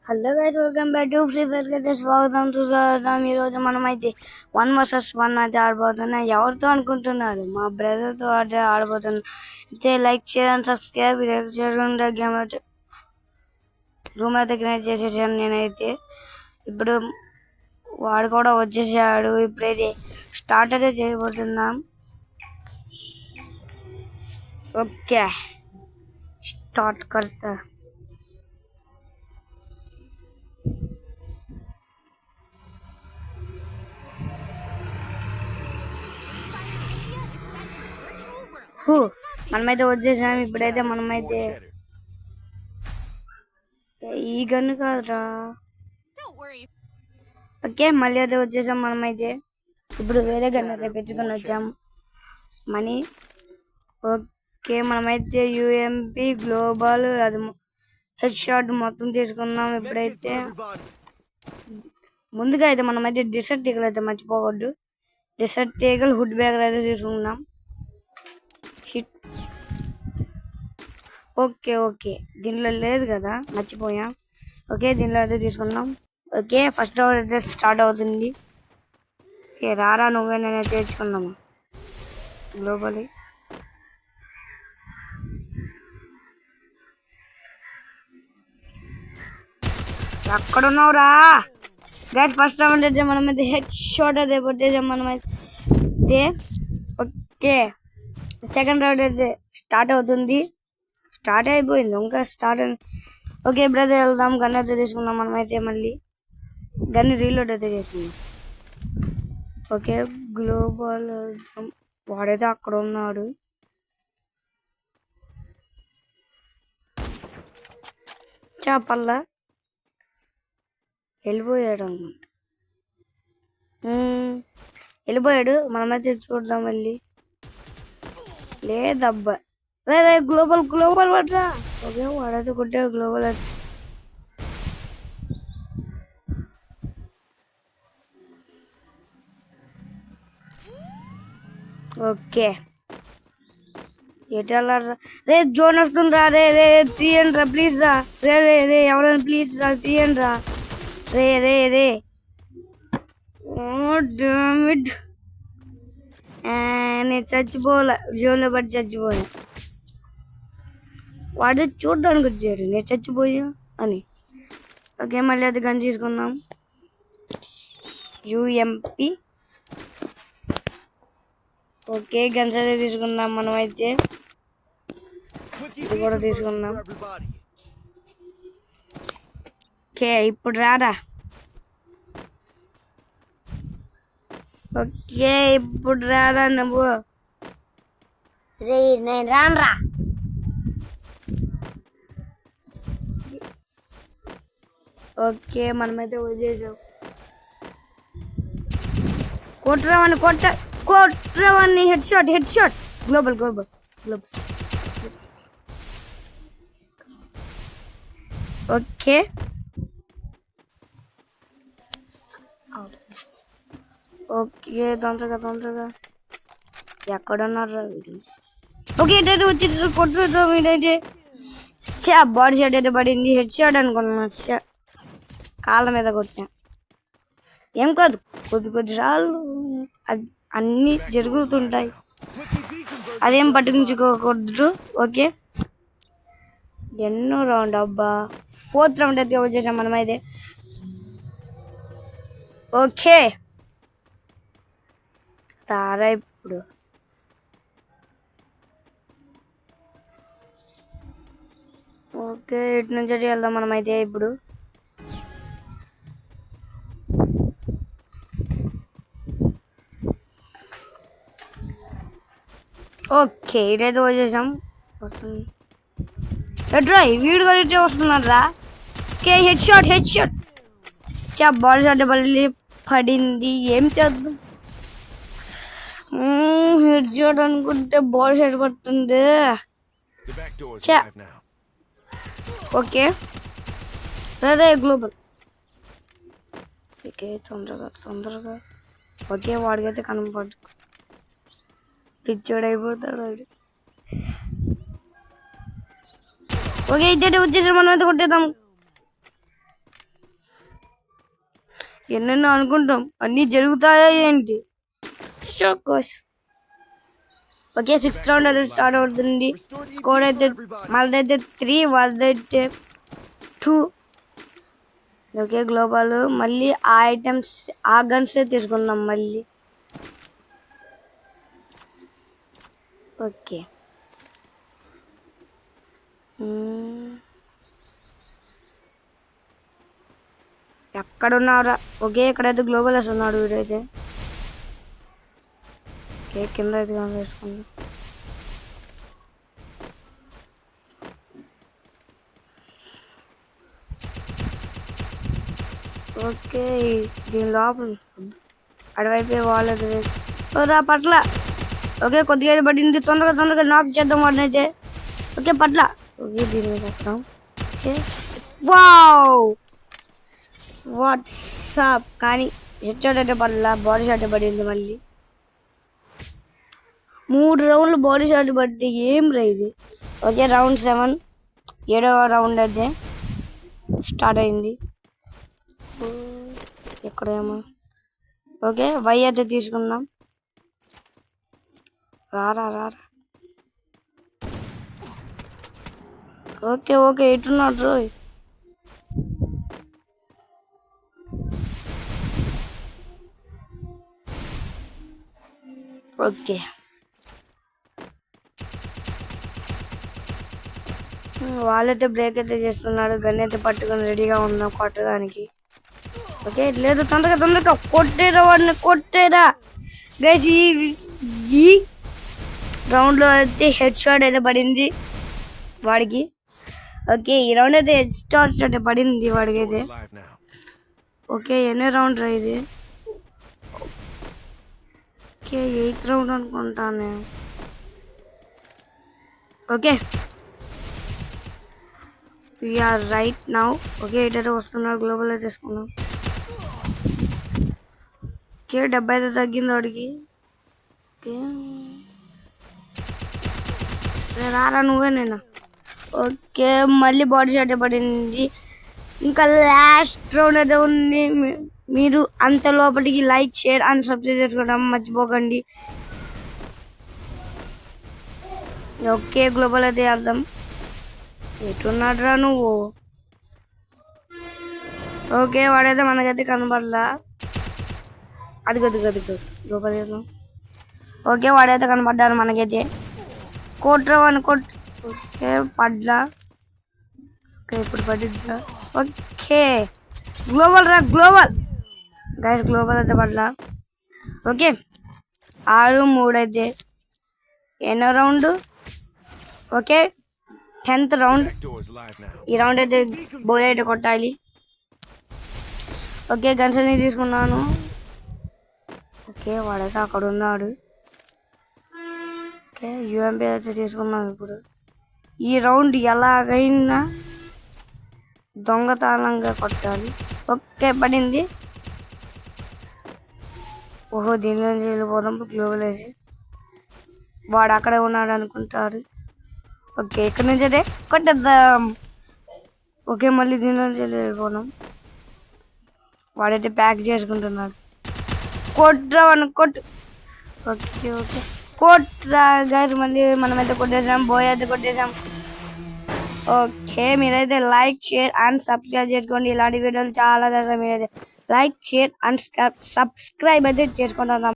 Hello guys, welcome back to free fire కి స్వాగతం. చూద్దాం ఈ రోజు మనమైతే 1 vs 1 అయితే ఆడబోతున్నాం. ఎవరితో అనుకుంటున్నారు? మా బ్రదర్ తో ఆడబోతున్నాం. అయితే లైక్ చేయండి, సబ్స్క్రైబ్ చేయండి. గేమ్ అయితే రూమ్ అయితే క్రియేట్ చేసేసాను నేనైతే. ఇప్పుడు వాడు కూడా వచ్చేసాడు. ఇప్పుడైతే స్టార్ట్ అయితే చేయబోతున్నాం. ఓకే, స్టార్ట్ करता. మనమైతే వచ్చేసాం. ఇప్పుడైతే మనమైతే ఈ గన్ను కాదురా. ఓకే, మళ్ళీ అయితే వచ్చేసాం మనమైతే. ఇప్పుడు వేరే గన్ అయితే పెంచుకొని వచ్చాం మనీ. ఓకే, మనమైతే యూఎంపీ గ్లోబల్ అది హెడ్ షాట్ మొత్తం తీసుకున్నాం. ఇప్పుడైతే ముందుగా అయితే మనమైతే డిసర్ట్ ఈగల్ అయితే మర్చిపోకూడదు. డిసర్ట్ ఈగల్ హుడ్ బ్యాగ్ అయితే తీసుకున్నాం. ఓకే ఓకే, దీనిలో లేదు కదా, మర్చిపోయాం. ఓకే, దీనిలో అయితే తీసుకున్నాం. ఓకే, ఫస్ట్ రౌండ్ అయితే స్టార్ట్ అవుతుంది. ఓకే, రారా నువ్వే నేను తెచ్చుకున్నాము గ్లోబల్. ఎక్కడున్నావురా గైస్? ఫస్ట్ రౌండ్ అయితే మనమైతే హెడ్ షాట్ అయితే కొట్టేసాం మనమైతే. ఓకే, సెకండ్ రౌండ్ అయితే స్టార్ట్ అవుతుంది. స్టార్ట్ అయిపోయింది ఇంకా స్టార్ట్. ఓకే బ్రదర్, వెళ్దాం. గన్ అయితే తీసుకున్నాం మనమైతే. మళ్ళీ గన్ రీలోడ్ అయితే చేసుకున్నాం. ఓకే, గ్లోబల్ వాడైతే అక్కడ ఉన్నాడు. చెప్పల్లా వెళ్ళిపోయాడు అనమాట. వెళ్ళిపోయాడు. మనమైతే చూద్దాం వెళ్ళి. లేదబ్బా, రే గ్లోబల్ గ్లోబల్ పడరా. ఓకే, వాడైతే కొట్టాడు గ్లోబల్. ఓకే, ఎట్లా రే? జోన్ వస్తుండ్రా. రే రే తీయండి రా ప్లీజ్ రా. రే రే రే ఎవరైనా ప్లీజ్ రా తీయండి రా. రే రే రే డామిడ్, నేను చచ్చిపోలే. జోన్లో పడి చచ్చిపోయా. వాడు చూడడానికి వచ్చాడు నేను చచ్చిపోయా అని. ఓకే, మళ్ళీ అది గన్ తీసుకున్నాం. యూఎంపి. ఓకే, గన్స్ అయితే తీసుకున్నాం మనమైతే. ఇది కూడా తీసుకున్నాం. ఓకే, ఇప్పుడు రారా. ఓకే, ఇప్పుడు రారా నువ్వు. రే నేను రానురా. ఓకే, మనమైతే వదిలేసాం. కొట్టరావని కొట్టరావని head shot global global global. Okay, okay తొందరగా ఎక్కడున్నారా వీడు? ఓకే, ఇటైతే వచ్చి కొట్టుకుంటా. వీడైతే బాడీ షాట్ అయితే పడింది. హెడ్ షాట్ అనుకున్నా. కాళ్ళ మీద కొట్టా. ఏం కాదు, కొద్ది సార్లు అన్నీ జరుగుతుంటాయి, అదేం పట్టించుకోకూడదు. ఓకే, ఎన్నో రౌండ్ అబ్బా, 4th రౌండ్ అయితే వచ్చేసాం మనమైతే. ఓకే, రారా ఇప్పుడు. ఓకే, ఇటు నుంచి వెళ్దాం మనమైతే ఇప్పుడు. ఓకే, ఇటైతే వచ్చేసాం. ఎట్రా వీడు కూడా ఇటే వస్తున్నాడు రా. Okay, head shot body shot మళ్ళీ పడింది. ఏం చేద్దాం? హెడ్ షాట్ అనుకుంటే బాడీ షాట్ పడుతుంది. ఓకే, రే గ్లోబల్. ఓకే, తొందరగా. ఓకే, వాడికైతే కనపడు. పిచ్చోడు అయిపోతాడు వాడు. ఓకే, ఇద్దరు వచ్చేసి మనం అయితే కొట్టేద్దాం. ఎన్నెన్నో అనుకుంటాం, అన్నీ జరుగుతాయా ఏంటి? ఓకే, 6th రౌండ్ అయితే స్టార్ట్ అవుతుంది. స్కోర్ అయితే మనదైతే 3, వాళ్ళదైతే 2. ఓకే, గ్లోబల్ మళ్ళీ ఆ ఐటమ్స్, ఆ గన్స్ తీసుకుందాం మళ్ళీ. ఓకే, ఎక్కడున్నారా? ఓకే, ఇక్కడైతే గ్లోబల్ ఉన్నాడు వీడైతే. ఓకే, కింద అయితే వేసుకుందాం. ఓకే, దీని లోపల అటువైపు వాళ్ళది రా పట్ల. ఓకే, కొద్దిగా పడింది, తొందరగా నాక్ చేద్దాం వాడిని అయితే. ఓకే, పట్ల. ఓకే, దీని మీద పెట్టాం. Okay, wow WhatsApp. కానీ హెడ్ షాట్ అయితే పడలా, బాడీ షాట్ పడింది మళ్ళీ. 3 రౌండ్లు బాడీ షాట్ పడితే ఏం రైజ్. ఓకే, రౌండ్ 7, 7వ రౌండ్ అయితే స్టార్ట్ అయింది. ఎక్కడేమో. ఓకే, వై అయితే తీసుకుందాం. రారా. ఓకే ఎట్టున్నాడు రోయ్. ఓకే, వాళ్ళైతే బ్రేక్ అయితే చేస్తున్నాడు. గన్ అయితే పట్టుకొని రెడీగా ఉన్నాం కొట్టడానికి. ఓకే, లేదు, తొందరగా కొట్టేరా వాడిని, కొట్టేరా గైస్. ఈ రౌండ్లో అయితే హెడ్ షాట్ అయితే పడింది వాడికి. ఓకే, ఈ రౌండ్ అయితే హెడ్ షాట్ అయితే పడింది వాడికి అయితే. ఓకే, ఎన్ని రౌండ్ రా ఇది? ఓకే, 8th రౌండ్ అనుకుంటాను. Okay, we're right now. Okay, ఇటైతే వస్తున్నాడు. గ్లోబల్ అయితే తీసుకున్నాం. ఓకే, 70 అయితే తగ్గింది వాడికి. ఓకే, రారా నువ్వేనేనా? ఓకే, మళ్ళీ బాడీ షాట్ పడింది. ఇంకా లాస్ట్ రౌండ్ అయితే ఉంది. మీరు అంత లోపలికి లైక్, షేర్ అండ్ సబ్స్క్రైబ్ చేసుకోవడం మర్చిపోకండి. ఓకే, గ్లోబల్ అయితే వెళ్దాం. ఎట్టున్నాడురా నువ్వు? ఓకే, వాడైతే మనకైతే కనబడలా. అది గ్లోబల్ చేద్దాం. ఓకే, వాడైతే కనబడ్డారు మనకైతే. కొట్రవని కొట్. ఓకే, పడ్లా. ఓకే, ఇప్పుడు పడిద్దా? ఓకే, గ్లోబల్ గైస్, గ్లోబల్ అయితే పడ్లా. ఓకే, 6-3 అయితే ఎన్నో రౌండ్? Okay, 10th round. ఈ రౌండ్ అయితే బోయ్ అయితే కొట్టాలి. ఓకే, గన్స్ అన్ని తీసుకున్నాను. ఓకే, వాడైతే అక్కడ ఉన్నాడు. ఓకే, యూఎంపీ అయితే తీసుకున్నాం. ఇప్పుడు ఈ రౌండ్ ఎలాగైనా దొంగతనంగా కొట్టాలి. ఓకే, పడింది. ఓహో, దీనిలో నుంచి వెళ్ళిపోదాం. గ్లోబల్ వేసి వాడు అక్కడే ఉన్నాడు అనుకుంటాడు. ఓకే, ఇక్కడ నుంచి అయితే కొట్టేద్దాం. ఓకే, మళ్ళీ దీనిలో నుంచి వెళ్ళిపోదాం. వాడైతే ప్యాక్ చేసుకుంటున్నాడు. కొట్రావని కొట్టు. ఓకే, కొట్రా గైస్. మళ్ళీ మనమైతే కొట్టేసాం. బోయ్ అయితే కొట్టేసాం. ఓకే, మీరైతే లైక్, షేర్ అండ్ సబ్స్క్రైబ్ చేసుకోండి. ఇలాంటి వీడియోలు చాలా మీరైతే లైక్, షేర్ అండ్ సబ్స్క్రైబ్ అయితే చేసుకుంటున్నాం.